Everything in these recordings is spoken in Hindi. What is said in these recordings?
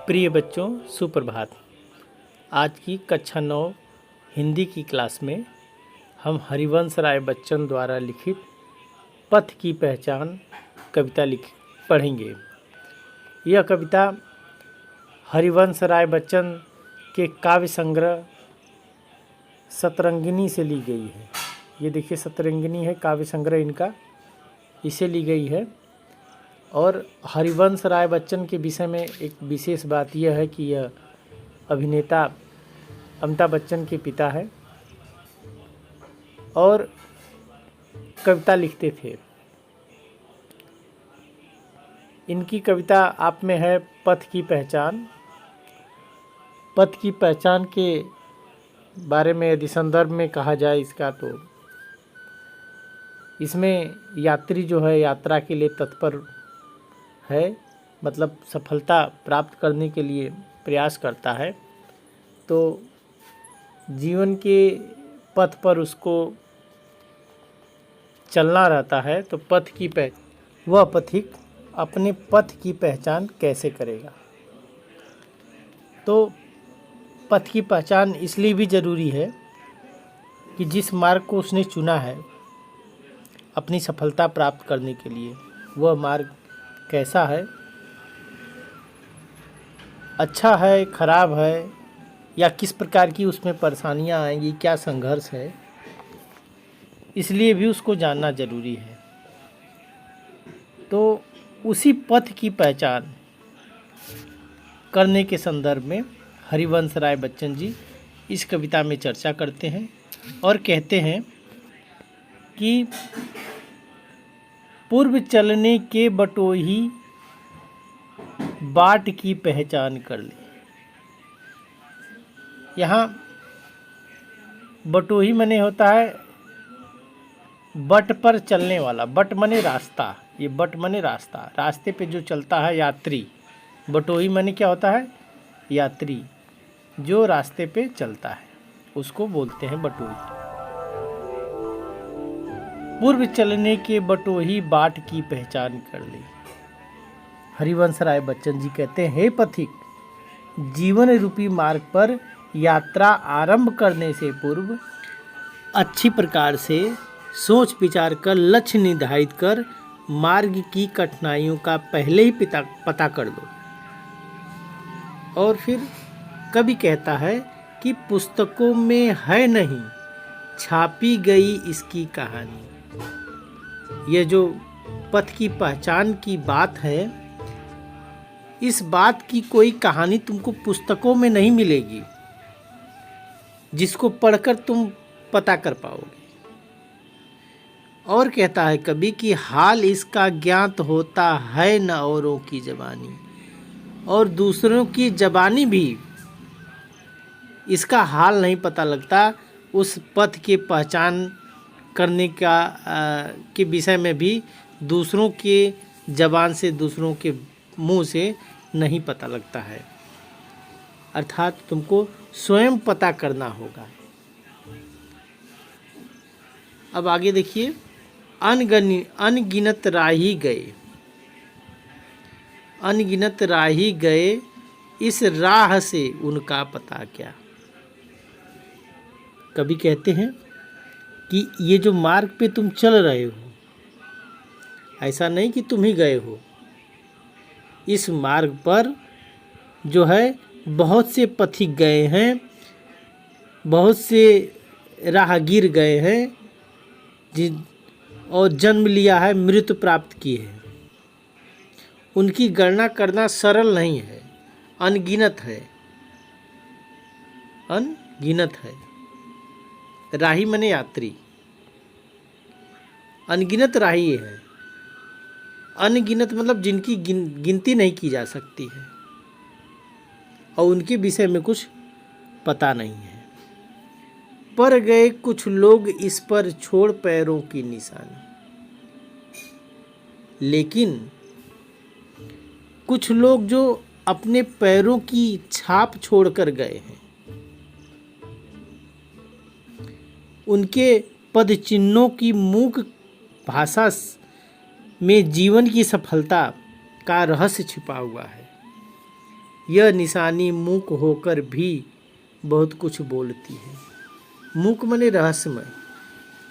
प्रिय बच्चों, सुप्रभात। आज की कक्षा 9 हिंदी की क्लास में हम हरिवंश राय बच्चन द्वारा लिखित पथ की पहचान कविता पढ़ेंगे। यह कविता हरिवंश राय बच्चन के काव्य संग्रह सतरंगिनी से ली गई है। ये देखिए, सतरंगिनी है काव्य संग्रह इनका, इसे ली गई है। और हरिवंश राय बच्चन के विषय में एक विशेष बात यह है कि यह अभिनेता अमिताभ बच्चन के पिता है और कविता लिखते थे। इनकी कविता आप में है पथ की पहचान। पथ की पहचान के बारे में यदि संदर्भ में कहा जाए इसका, तो इसमें यात्री जो है यात्रा के लिए तत्पर है, मतलब सफलता प्राप्त करने के लिए प्रयास करता है। तो जीवन के पथ पर उसको चलना रहता है। तो वह पथिक अपने पथ की पहचान कैसे करेगा? तो पथ की पहचान इसलिए भी ज़रूरी है कि जिस मार्ग को उसने चुना है अपनी सफलता प्राप्त करने के लिए, वह मार्ग कैसा है, अच्छा है, खराब है, या किस प्रकार की उसमें परेशानियां आएंगी, क्या संघर्ष है, इसलिए भी उसको जानना जरूरी है। तो उसी पथ की पहचान करने के संदर्भ में हरिवंश राय बच्चन जी इस कविता में चर्चा करते हैं और कहते हैं कि पूर्व चलने के बटोही बाट की पहचान कर ले। यहाँ बटोही मने होता है बट पर चलने वाला। बट मने रास्ता, ये बट मने रास्ता, रास्ते पे जो चलता है यात्री। बटोही मने क्या होता है? यात्री जो रास्ते पे चलता है उसको बोलते हैं बटोही। पूर्व चलने के बटोही बाट की पहचान कर ले। हरिवंश राय बच्चन जी कहते हैं, हे पथिक, जीवन रूपी मार्ग पर यात्रा आरंभ करने से पूर्व अच्छी प्रकार से सोच विचार कर लक्ष्य निर्धारित कर मार्ग की कठिनाइयों का पहले ही पता कर दो। और फिर कवि कहता है कि पुस्तकों में है नहीं छापी गई इसकी कहानी। यह जो पथ की पहचान की बात है, इस बात की कोई कहानी तुमको पुस्तकों में नहीं मिलेगी जिसको पढ़कर तुम पता कर पाओगे। और कहता है कभी कि हाल इसका ज्ञात होता है न औरों की ज़बानी, और दूसरों की ज़बानी भी इसका हाल नहीं पता लगता। उस पथ के पहचान करने के विषय में भी दूसरों के ज़बान से, दूसरों के मुंह से नहीं पता लगता है। अर्थात तुमको स्वयं पता करना होगा। अब आगे देखिए, अनगिनत राही गए, अनगिनत राही गए, इस राह से उनका पता क्या। कभी कहते हैं कि ये जो मार्ग पे तुम चल रहे हो, ऐसा नहीं कि तुम ही गए हो। इस मार्ग पर जो है बहुत से पथिक गए हैं, बहुत से राहगीर गए हैं और जन्म लिया है, मृत्यु प्राप्त की है। उनकी गणना करना सरल नहीं है, अनगिनत है, अनगिनत है। राही मने यात्री, अनगिनत राही है। अनगिनत मतलब जिनकी गिनती नहीं की जा सकती है और उनके विषय में कुछ पता नहीं है। पर गए कुछ लोग इस पर छोड़ पैरों की निशानी, लेकिन कुछ लोग जो अपने पैरों की छाप छोड़कर गए हैं, उनके पद चिन्हों की मूक भाषा में जीवन की सफलता का रहस्य छिपा हुआ है। यह निशानी मूक होकर भी बहुत कुछ बोलती है। मूक माने रहस्यमय,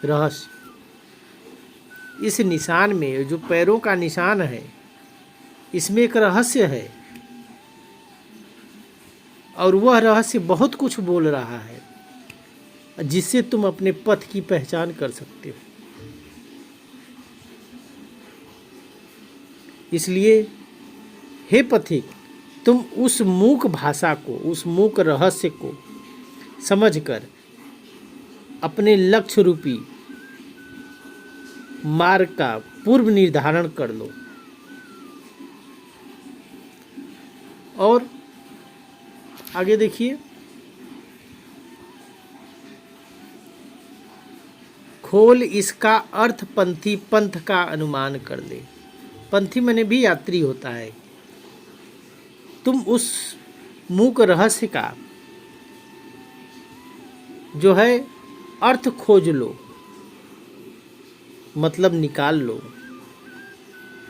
रहस्य। इस निशान में जो पैरों का निशान है, इसमें एक रहस्य है और वह रहस्य बहुत कुछ बोल रहा है, जिससे तुम अपने पथ की पहचान कर सकते हो। इसलिए हे पथिक, तुम उस मूक भाषा को, उस मूक रहस्य को समझकर अपने लक्ष्य रूपी मार्ग का पूर्व निर्धारण कर लो। और आगे देखिए, खोल इसका अर्थ पंथी पंथ का अनुमान कर ले। पंथी माने भी यात्री होता है। तुम उस मूक रहस्य का जो है अर्थ खोज लो, मतलब निकाल लो,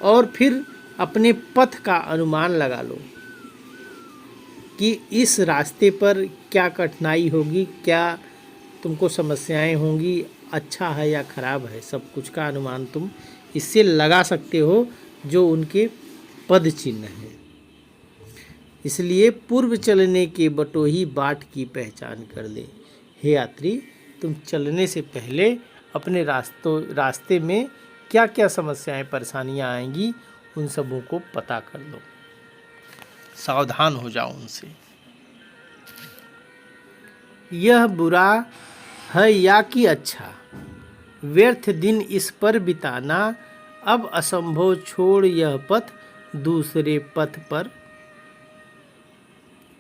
और फिर अपने पथ का अनुमान लगा लो कि इस रास्ते पर क्या कठिनाई होगी, क्या तुमको समस्याएं होंगी, अच्छा है या खराब है। सब कुछ का अनुमान तुम इससे लगा सकते हो जो उनके पद चिन्ह है। इसलिए पूर्व चलने के बटोही बाट की पहचान कर ले। हे यात्री, तुम चलने से पहले अपने रास्ते में क्या क्या समस्याएं, परेशानियां आएंगी, उन सबों को पता कर लो, सावधान हो जाओ उनसे। यह बुरा है या कि अच्छा, व्यर्थ दिन इस पर बिताना, अब असंभव छोड़ यह पथ,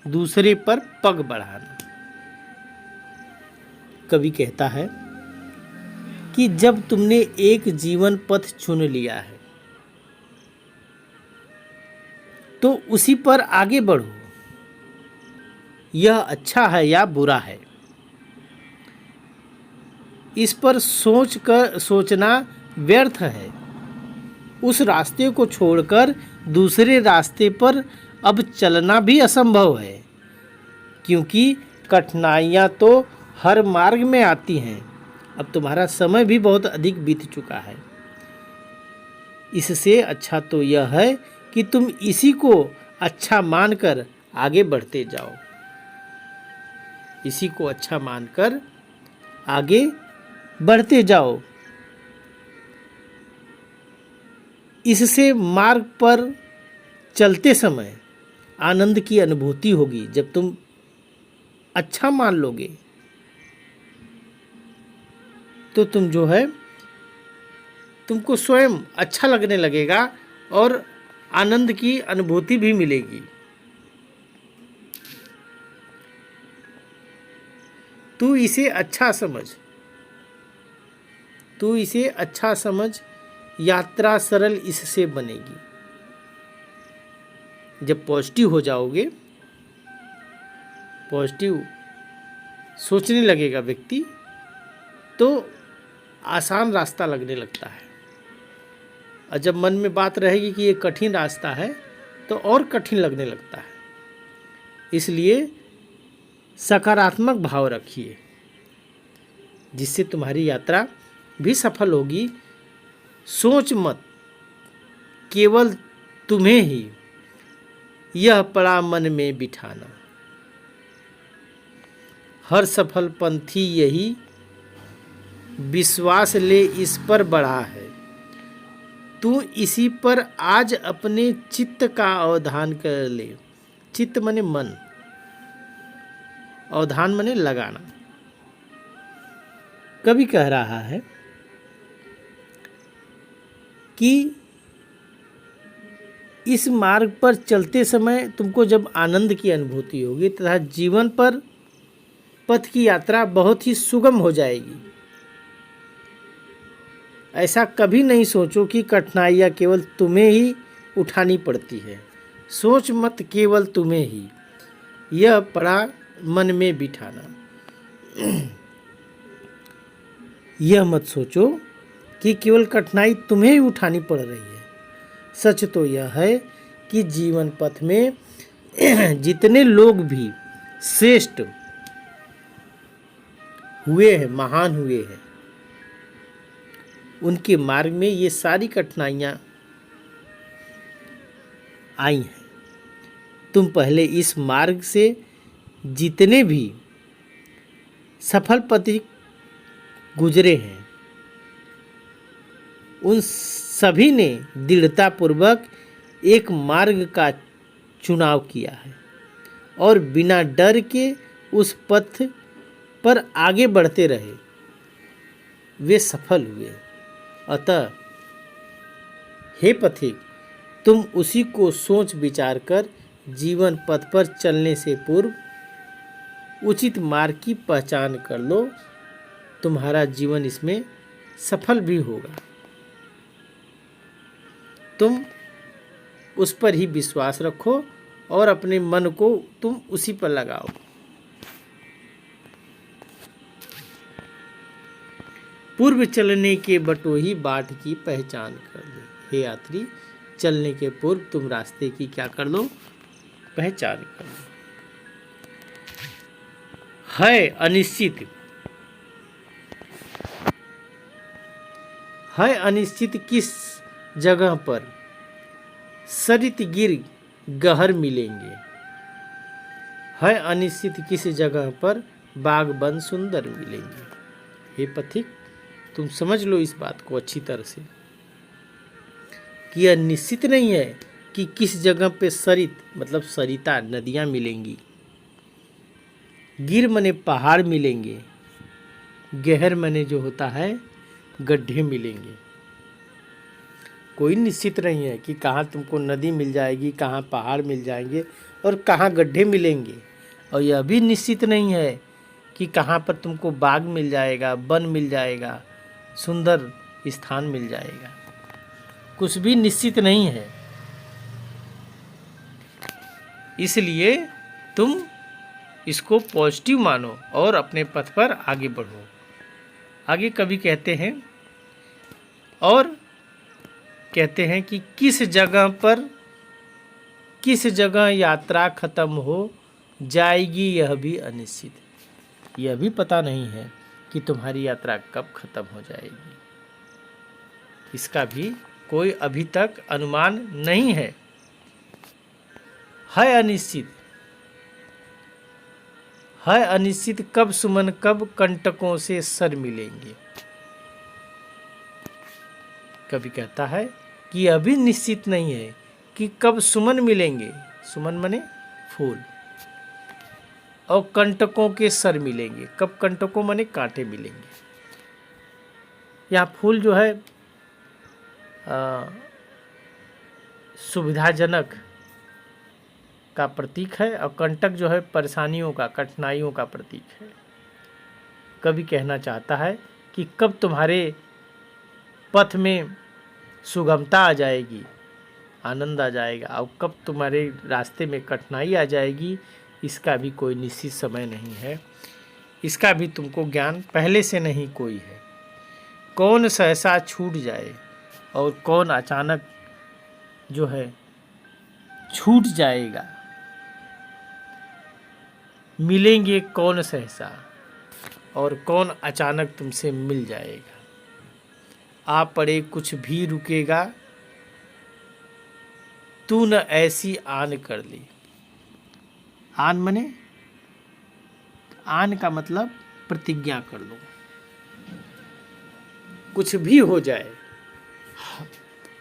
दूसरे पर पग बढ़ाना। कवि कहता है कि जब तुमने एक जीवन पथ चुन लिया है तो उसी पर आगे बढ़ो। यह अच्छा है या बुरा है, इस पर सोचना व्यर्थ है। उस रास्ते को छोड़कर दूसरे रास्ते पर अब चलना भी असंभव है, क्योंकि कठिनाइयाँ तो हर मार्ग में आती हैं। अब तुम्हारा समय भी बहुत अधिक बीत चुका है। इससे अच्छा तो यह है कि तुम इसी को अच्छा मानकर आगे बढ़ते जाओ। इसी को अच्छा मानकर आगे बढ़ते जाओ। इससे मार्ग पर चलते समय आनंद की अनुभूति होगी। जब तुम अच्छा मान लोगे तो तुम जो है, तुमको स्वयं अच्छा लगने लगेगा और आनंद की अनुभूति भी मिलेगी। तू इसे अच्छा समझ, यात्रा सरल इससे बनेगी। जब पॉजिटिव हो जाओगे, पॉजिटिव सोचने लगेगा व्यक्ति, तो आसान रास्ता लगने लगता है। और जब मन में बात रहेगी कि ये कठिन रास्ता है, तो और कठिन लगने लगता है। इसलिए सकारात्मक भाव रखिए, जिससे तुम्हारी यात्रा भी सफल होगी। सोच मत केवल तुम्हें ही, यह पड़ा मन में बिठाना। हर सफल पंथी यही विश्वास ले इस पर बढ़ा है। तू इसी पर आज अपने चित्त का अवधान कर ले। चित्त माने मन, अवधान माने लगाना। कवि कह रहा है कि इस मार्ग पर चलते समय तुमको जब आनंद की अनुभूति होगी तथा जीवन पर पथ की यात्रा बहुत ही सुगम हो जाएगी। ऐसा कभी नहीं सोचो कि कठिनाइयाँ केवल तुम्हें ही उठानी पड़ती है। सोच मत केवल तुम्हें ही, यह पड़ा मन में बिठाना। यह मत सोचो कि केवल कठिनाई तुम्हें ही उठानी पड़ रही है। सच तो यह है कि जीवन पथ में जितने लोग भी श्रेष्ठ हुए हैं, महान हुए हैं, उनके मार्ग में ये सारी कठिनाइयाँ आई हैं। तुम पहले इस मार्ग से जितने भी सफल पथिक गुजरे हैं, उन सभी ने दृढ़तापूर्वक एक मार्ग का चुनाव किया है और बिना डर के उस पथ पर आगे बढ़ते रहे। वे सफल हुए। अतः हे पथिक, तुम उसी को सोच विचार कर जीवन पथ पर चलने से पूर्व उचित मार्ग की पहचान कर लो। तुम्हारा जीवन इसमें सफल भी होगा। तुम उस पर ही विश्वास रखो और अपने मन को तुम उसी पर लगाओ। पूर्व चलने के बटोही बाट की पहचान कर लो। हे यात्री, चलने के पूर्व तुम रास्ते की क्या कर लो? पहचान कर लो। है अनिश्चित, है अनिश्चित किस जगह पर सरित गिर गहर मिलेंगे। है अनिश्चित किस जगह पर बाग बन सुंदर मिलेंगे। हे पथिक, तुम समझ लो इस बात को अच्छी तरह से कि यह निश्चित नहीं है कि किस जगह पे सरित मतलब सरिता नदियाँ मिलेंगी। गिर मने पहाड़ मिलेंगे, गहर मने जो होता है गड्ढे मिलेंगे। कोई निश्चित नहीं है कि कहाँ तुमको नदी मिल जाएगी, कहाँ पहाड़ मिल जाएंगे और कहाँ गड्ढे मिलेंगे। और यह भी निश्चित नहीं है कि कहाँ पर तुमको बाग मिल जाएगा, वन मिल जाएगा, सुंदर स्थान मिल जाएगा। कुछ भी निश्चित नहीं है। इसलिए तुम इसको पॉजिटिव मानो और अपने पथ पर आगे बढ़ो। आगे कवि कहते हैं और कहते हैं कि किस जगह यात्रा खत्म हो जाएगी यह भी अनिश्चित। यह भी पता नहीं है कि तुम्हारी यात्रा कब खत्म हो जाएगी। इसका भी कोई अभी तक अनुमान नहीं है। है अनिश्चित, है अनिश्चित कब सुमन कब कंटकों से सर मिलेंगे। कभी कहता है कि अभी निश्चित नहीं है कि कब सुमन मिलेंगे। सुमन मने फूल। और कंटकों के सर मिलेंगे। कब कंटकों मने कांटे मिलेंगे। यहाँ फूल जो है सुविधाजनक का प्रतीक है और कंटक जो है परेशानियों का, कठिनाइयों का प्रतीक है। कवि कहना चाहता है कि कब तुम्हारे पथ में सुगमता आ जाएगी, आनंद आ जाएगा, और कब तुम्हारे रास्ते में कठिनाई आ जाएगी, इसका भी कोई निश्चित समय नहीं है। इसका भी तुमको ज्ञान पहले से नहीं कोई है। कौन सहसा छूट जाए और कौन अचानक जो है छूट जाएगा। मिलेंगे कौन सहसा और कौन अचानक तुमसे मिल जाएगा। आ पड़े कुछ भी रुकेगा, तू न ऐसी आन कर ली। आन मने, आन का मतलब प्रतिज्ञा कर लो। कुछ भी हो जाए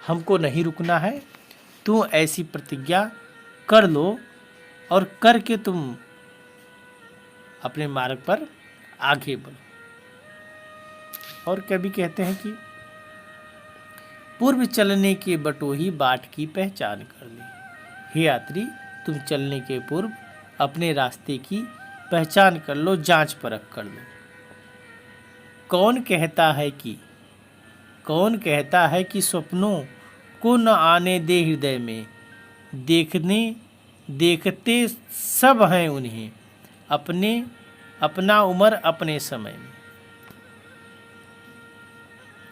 हमको नहीं रुकना है, तू ऐसी प्रतिज्ञा कर लो और करके तुम अपने मार्ग पर आगे बढ़ो। और कभी कहते हैं कि पूर्व चलने के बटोही बाट की पहचान कर ली। हे यात्री, तुम चलने के पूर्व अपने रास्ते की पहचान कर लो, जांच परख कर लो। कौन कहता है कि सपनों को न आने दे हृदय में। देखते सब हैं उन्हें, अपना उम्र अपने समय में।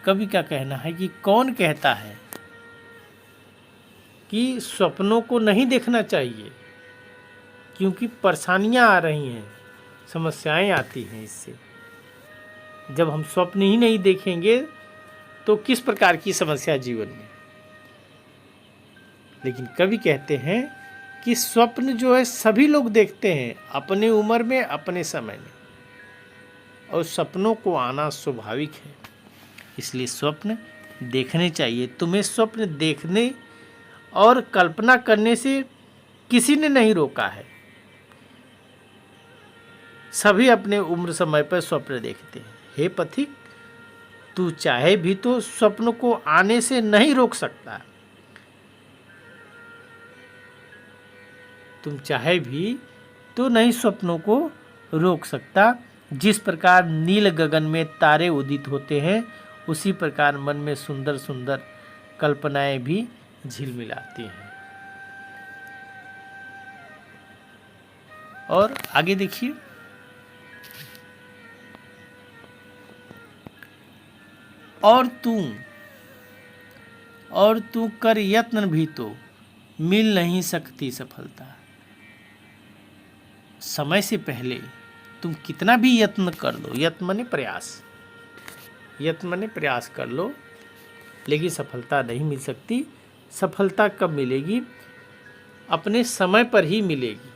कवि का कहना है कि कौन कहता है कि सपनों को नहीं देखना चाहिए, क्योंकि परेशानियां आ रही हैं, समस्याएं आती हैं इससे। जब हम स्वप्न ही नहीं देखेंगे तो किस प्रकार की समस्या जीवन में। लेकिन कवि कहते हैं कि स्वप्न जो है सभी लोग देखते हैं, अपने उम्र में, अपने समय में, और सपनों को आना स्वाभाविक है। इसलिए स्वप्न देखने चाहिए। तुम्हें स्वप्न देखने और कल्पना करने से किसी ने नहीं रोका है। सभी अपने उम्र समय पर स्वप्न देखते हैं। हे पथिक, तू चाहे भी तो स्वप्न को आने से नहीं रोक सकता। तुम चाहे भी तो नहीं स्वप्नों को रोक सकता। जिस प्रकार नील गगन में तारे उदित होते हैं, उसी प्रकार मन में सुंदर सुंदर कल्पनाएं भी झिलमिलाती हैं। और आगे देखिए, और तू कर यत्न भी तो मिल नहीं सकती सफलता। समय से पहले तुम कितना भी यत्न कर लो, यत्न माने प्रयास, यत्न माने प्रयास कर लो, लेकिन सफलता नहीं मिल सकती। सफलता कब मिलेगी? अपने समय पर ही मिलेगी।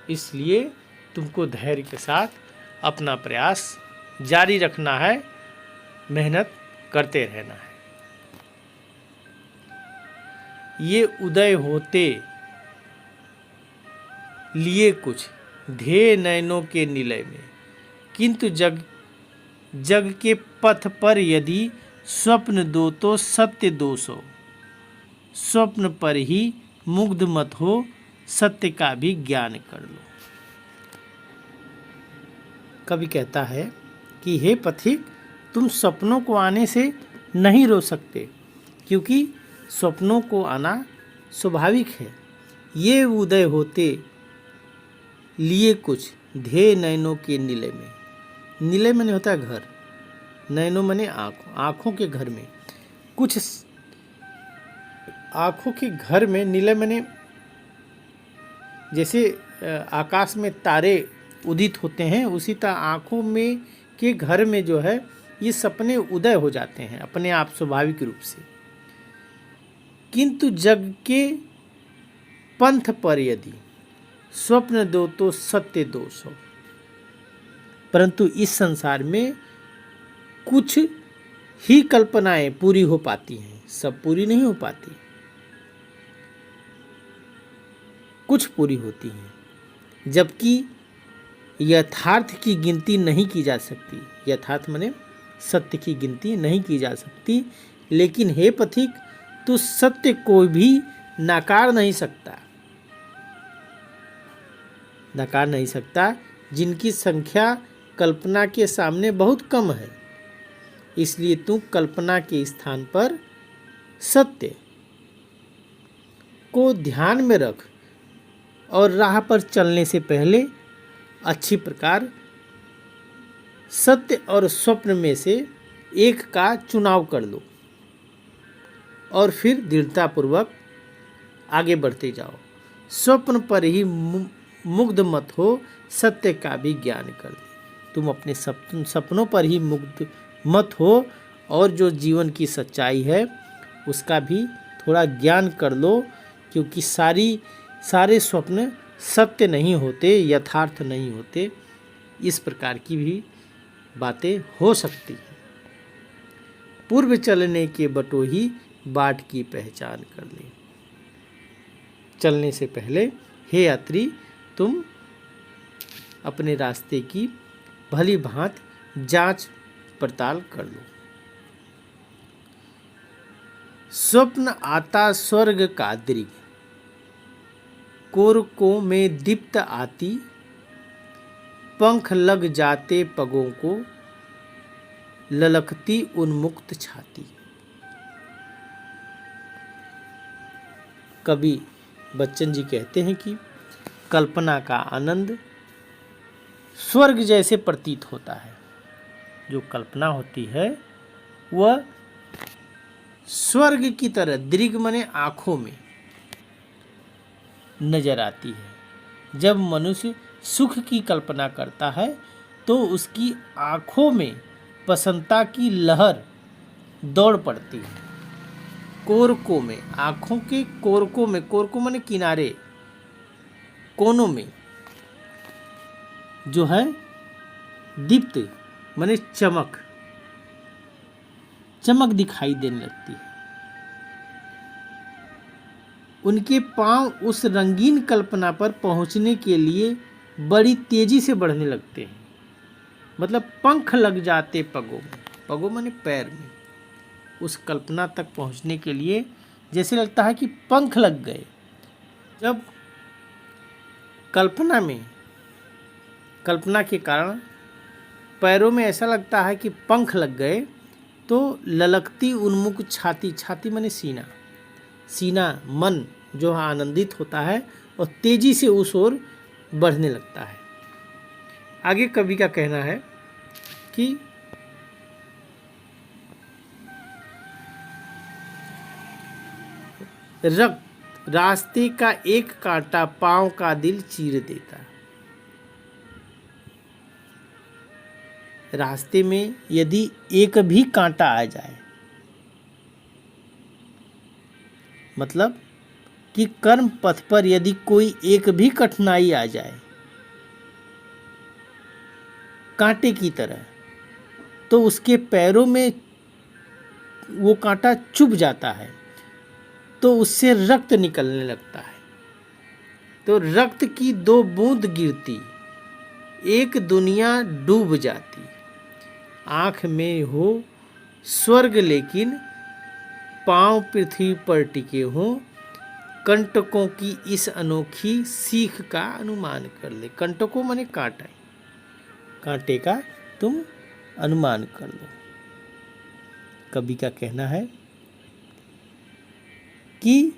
इसलिए तुमको धैर्य के साथ अपना प्रयास जारी रखना है, मेहनत करते रहना है। ये उदय होते लिए कुछ ध्येय नयनों के निलय में, किंतु जग के पथ पर यदि स्वप्न दो तो सत्य दोषो। स्वप्न पर ही मुग्ध मत हो, सत्य का भी ज्ञान कर लो। कवि कहता है कि हे पथिक, तुम सपनों को आने से नहीं रोक सकते, क्योंकि सपनों को आना स्वाभाविक है। ये उदय होते लिए कुछ ध्येय नयनों के निलय में। निलय माने होता है घर, नयनों माने आँखों, आँखों के घर में। कुछ आँखों के घर में, निलय माने जैसे आकाश में तारे उदित होते हैं, उसी तरह आँखों में के घर में जो है ये सपने उदय हो जाते हैं अपने आप स्वाभाविक रूप से। किंतु जग के पंथ पर यदि स्वप्न दो तो सत्य दोष हो। परंतु इस संसार में कुछ ही कल्पनाएं पूरी हो पाती हैं, सब पूरी नहीं हो पाती, कुछ पूरी होती हैं, जबकि यथार्थ की गिनती नहीं की जा सकती। यथार्थ माने सत्य की गिनती नहीं की जा सकती। लेकिन हे पथिक, तू सत्य को भी नकार नहीं सकता, नकार नहीं सकता, जिनकी संख्या कल्पना के सामने बहुत कम है। इसलिए तू कल्पना के स्थान पर सत्य को ध्यान में रख और राह पर चलने से पहले अच्छी प्रकार सत्य और स्वप्न में से एक का चुनाव कर लो और फिर दृढ़तापूर्वक आगे बढ़ते जाओ। स्वप्न पर ही मुग्ध मत हो, सत्य का भी ज्ञान कर ले। तुम अपने सपनों पर ही मुग्ध मत हो और जो जीवन की सच्चाई है उसका भी थोड़ा ज्ञान कर लो, क्योंकि सारे स्वप्न सत्य नहीं होते, यथार्थ नहीं होते। इस प्रकार की भी बातें हो सकती हैं। पूर्व चलने के बटोही बाट की पहचान कर ले। चलने से पहले हे यात्री, तुम अपने रास्ते की भली भांति जांच पड़ताल कर लो। स्वप्न आता स्वर्ग का दृग, कोरकों में दीप्त आती, पंख लग जाते पगों को, ललकती उन्मुक्त छाती। कवि बच्चन जी कहते हैं कि कल्पना का आनंद स्वर्ग जैसे प्रतीत होता है। जो कल्पना होती है वह स्वर्ग की तरह, दृग माने आँखों में, नजर आती है। जब मनुष्य सुख की कल्पना करता है तो उसकी आँखों में प्रसन्नता की लहर दौड़ पड़ती है। कोरकों में, आँखों के कोरकों में, कोरकों माने किनारे, कोनों में जो है दीप्त माने चमक, चमक दिखाई देने लगती है। उनके पांव उस रंगीन कल्पना पर पहुंचने के लिए बड़ी तेजी से बढ़ने लगते हैं। मतलब पंख लग जाते पगों में, पगों माने पैर में, उस कल्पना तक पहुंचने के लिए जैसे लगता है कि पंख लग गए। जब कल्पना में, कल्पना के कारण पैरों में ऐसा लगता है कि पंख लग गए तो ललकती उन्मुख छाती, छाती माने सीना, सीना मन जो आनंदित होता है और तेजी से उस ओर बढ़ने लगता है। आगे कवि का कहना है कि रक्त रास्ते का एक कांटा पांव का दिल चीर देता। रास्ते में यदि एक भी कांटा आ जाए, मतलब कि कर्म पथ पर यदि कोई एक भी कठिनाई आ जाए कांटे की तरह, तो उसके पैरों में वो कांटा चुभ जाता है तो उससे रक्त निकलने लगता है। तो रक्त की दो बूंद गिरती, एक दुनिया डूब जाती। आँख में हो स्वर्ग लेकिन पांव पृथ्वी पर टिके हों, कंटकों की इस अनोखी सीख का अनुमान कर ले। कंटकों माने कांटा, कांटे का तुम अनुमान कर लो। कवि का कहना है कि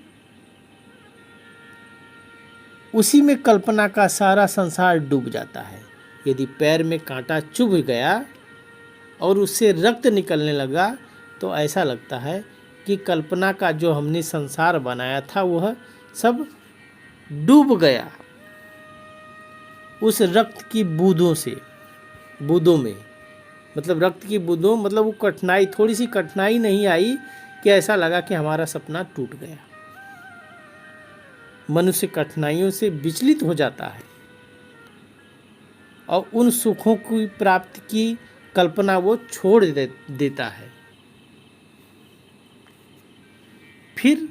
उसी में कल्पना का सारा संसार डूब जाता है। यदि पैर में कांटा चुभ गया और उससे रक्त निकलने लगा तो ऐसा लगता है कि कल्पना का जो हमने संसार बनाया था वह सब डूब गया उस रक्त की बूंदों से, बूंदों में, मतलब रक्त की बूंदों, मतलब वो कठिनाई, थोड़ी सी कठिनाई नहीं आई कि ऐसा लगा कि हमारा सपना टूट गया। मनुष्य कठिनाइयों से विचलित हो जाता है और उन सुखों की प्राप्ति की कल्पना वो छोड़ देता है। फिर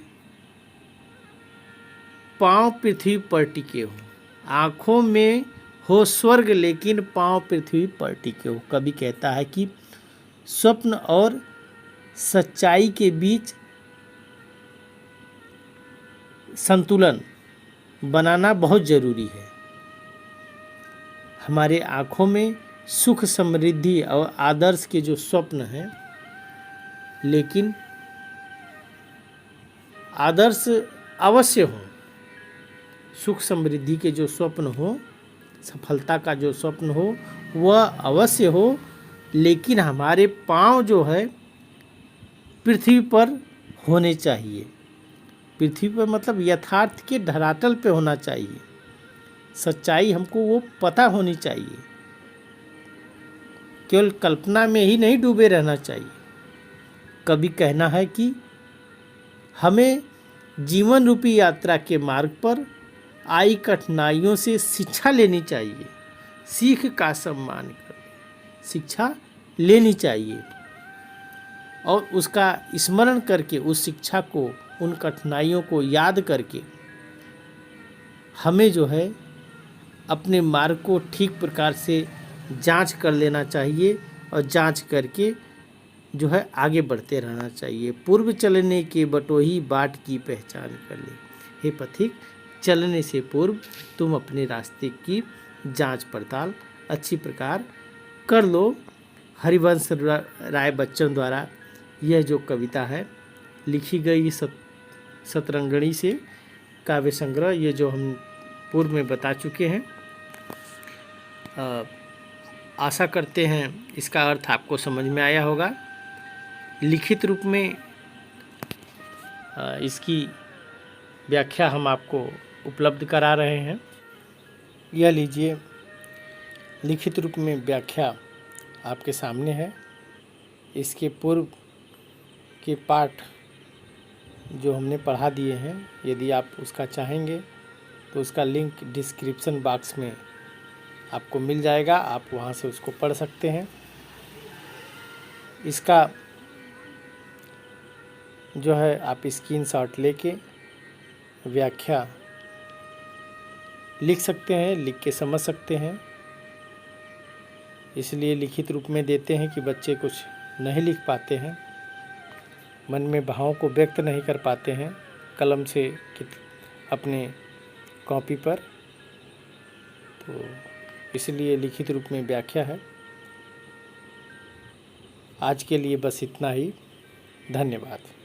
पांव पृथ्वी पर टिके हो, आँखों में हो स्वर्ग लेकिन पांव पृथ्वी पर टिके हो। कवि कहता है कि स्वप्न और सच्चाई के बीच संतुलन बनाना बहुत जरूरी है। हमारे आँखों में सुख समृद्धि और आदर्श के जो स्वप्न हैं, लेकिन आदर्श अवश्य हो, सुख समृद्धि के जो स्वप्न हो, सफलता का जो स्वप्न हो वह अवश्य हो, लेकिन हमारे पांव जो है पृथ्वी पर होने चाहिए। पृथ्वी पर मतलब यथार्थ के धरातल पे होना चाहिए। सच्चाई हमको वो पता होनी चाहिए, केवल कल्पना में ही नहीं डूबे रहना चाहिए। कभी कहना है कि हमें जीवन रूपी यात्रा के मार्ग पर आई कठिनाइयों से शिक्षा लेनी चाहिए। सीख का सम्मान कर, शिक्षा लेनी चाहिए और उसका स्मरण करके, उस शिक्षा को, उन कठिनाइयों को याद करके हमें जो है अपने मार्ग को ठीक प्रकार से जांच कर लेना चाहिए और जांच करके जो है आगे बढ़ते रहना चाहिए। पूर्व चलने के बटोही बाट की पहचान कर ले। हे पथिक, चलने से पूर्व तुम अपने रास्ते की जांच पड़ताल अच्छी प्रकार कर लो। हरिवंश राय बच्चन द्वारा यह जो कविता है लिखी गई सतरंगणी से काव्य संग्रह, ये जो हम पूर्व में बता चुके हैं। आशा करते हैं इसका अर्थ आपको समझ में आया होगा। लिखित रूप में इसकी व्याख्या हम आपको उपलब्ध करा रहे हैं। यह लीजिए, लिखित रूप में व्याख्या आपके सामने है। इसके पूर्व के पाठ जो हमने पढ़ा दिए हैं, यदि आप उसका चाहेंगे तो उसका लिंक डिस्क्रिप्शन बॉक्स में आपको मिल जाएगा, आप वहां से उसको पढ़ सकते हैं। इसका जो है आप स्क्रीनशॉट लेके व्याख्या लिख सकते हैं, लिख के समझ सकते हैं। इसलिए लिखित रूप में देते हैं कि बच्चे कुछ नहीं लिख पाते हैं, मन में भावों को व्यक्त नहीं कर पाते हैं कलम से अपने कॉपी पर, तो इसलिए लिखित रूप में व्याख्या है। आज के लिए बस इतना ही। धन्यवाद।